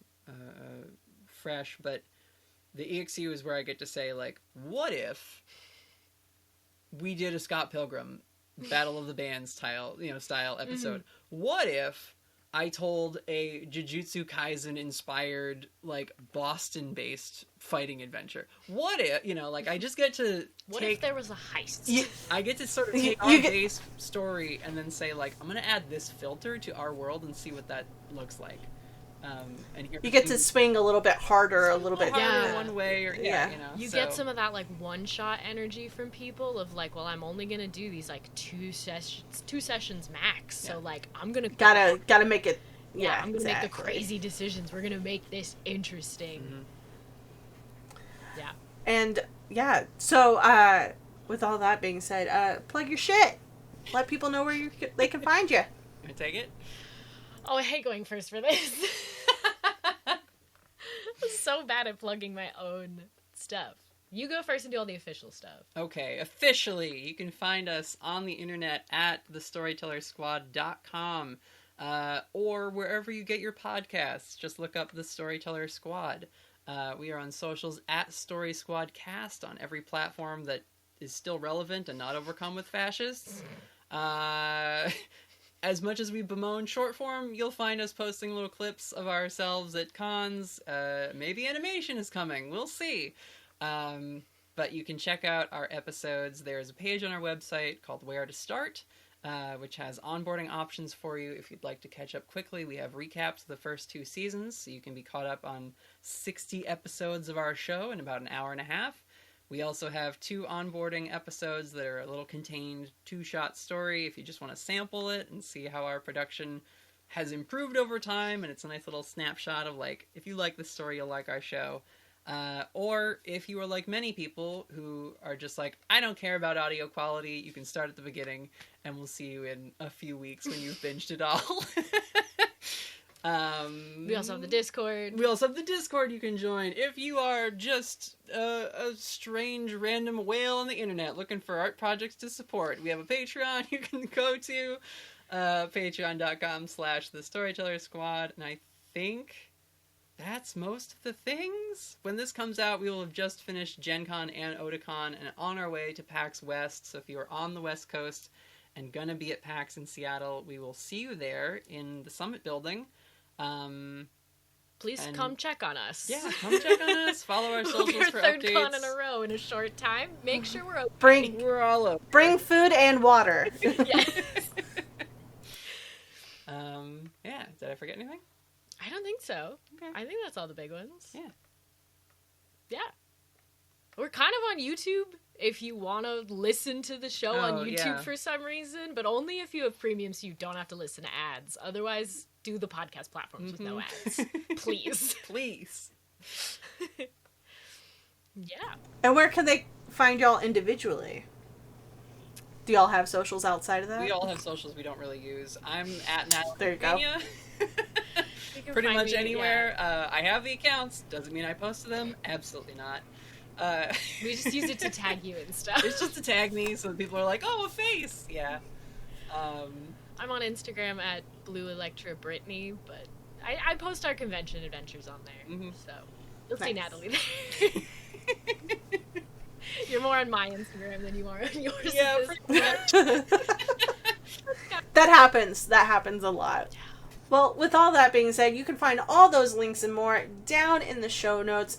fresh. But the EXU is where I get to say, like, what if we did a Scott Pilgrim Battle of the Bands style episode? Mm-hmm. What if I told a Jujutsu Kaisen inspired, like, Boston based fighting adventure? What if, you know, like, I just get to what if there was a heist? Yeah, I get to sort of take our base story and then say, like, I'm gonna add this filter to our world and see what that looks like. And you get to swing a little bit harder, a little bit one way, or you know. You get some of that like one shot energy from people of like, well, I'm only gonna do these like two sessions max, so like I'm gonna gotta make it. Yeah, I'm gonna make the crazy decisions. We're gonna make this interesting. Mm-hmm. Yeah, and so with all that being said, plug your shit. Let people know where they can find you. Can I take it? Oh, I hate going first for this. I'm so bad at plugging my own stuff. You go first and do all the official stuff. Okay, officially, you can find us on the internet at thestorytellersquad.com or wherever you get your podcasts. Just look up The Storyteller Squad. We are on socials at Story Squad Cast on every platform that is still relevant and not overcome with fascists. As much as we bemoan short form, you'll find us posting little clips of ourselves at cons. Maybe animation is coming. We'll see. But you can check out our episodes. There's a page on our website called Where to Start, which has onboarding options for you if you'd like to catch up quickly. We have recaps of the first 2 seasons, so you can be caught up on 60 episodes of our show in about an hour and a half. We also have 2 onboarding episodes that are a little contained 2-shot story if you just want to sample it and see how our production has improved over time, and it's a nice little snapshot of, like, if you like this story, you'll like our show. Or if you are like many people who are just like, I don't care about audio quality, you can start at the beginning, and we'll see you in a few weeks when you've binged it all. We also have the Discord. You can join if you are just a strange random whale on the internet looking for art projects to support. We have a Patreon you can go to, patreon.com/thestorytellersquad, and I think that's most of the things. When this comes out, we will have just finished Gen Con and Otakon and on our way to PAX West, so if you are on the West Coast and gonna be at PAX in Seattle, we will see you there in the Summit building. Please come check on us. Yeah, come check on us. Follow our socials for updates. Third con in a row in a short time. Make sure we're open. We're all open. Bring food and water. Yes. Yeah. Did I forget anything? I don't think so. Okay. I think that's all the big ones. Yeah. Yeah. We're kind of on YouTube if you want to listen to the show on YouTube for some reason, but only if you have premium so you don't have to listen to ads. Otherwise, do the podcast platforms with no ads. Please. Please. Yeah. And where can they find y'all individually? Do y'all have socials outside of that? We all have socials we don't really use. I'm at Natalie. There you go. Pretty much anywhere. Yeah. I have the accounts. Doesn't mean I posted them. Absolutely not. We just use it to tag you and stuff. It's just to tag me so that people are like, oh, a face. Yeah. I'm on Instagram at Blue Electra Brittany, but I post our convention adventures on there. Mm-hmm. So you'll see Natalie there. You're more on my Instagram than you are on yours. Yeah, pretty much. That happens a lot. Well, with all that being said, you can find all those links and more down in the show notes.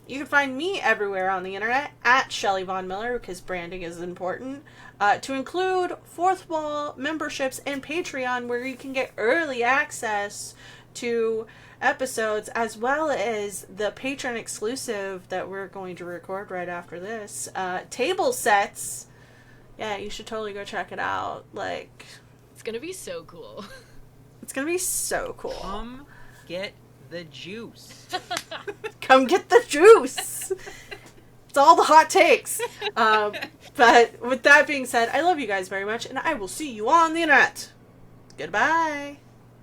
You can find me everywhere on the internet at Shelly Von Miller, because branding is important, to include Fourth Wall memberships and Patreon, where you can get early access to episodes, as well as the Patron Exclusive that we're going to record right after this. Table Sets. Yeah, you should totally go check it out. Like, It's gonna be so cool. it's gonna be so cool. Come get the juice. Come get the juice. It's all the hot takes. But with that being said, I love you guys very much, and I will see you on the internet. Goodbye.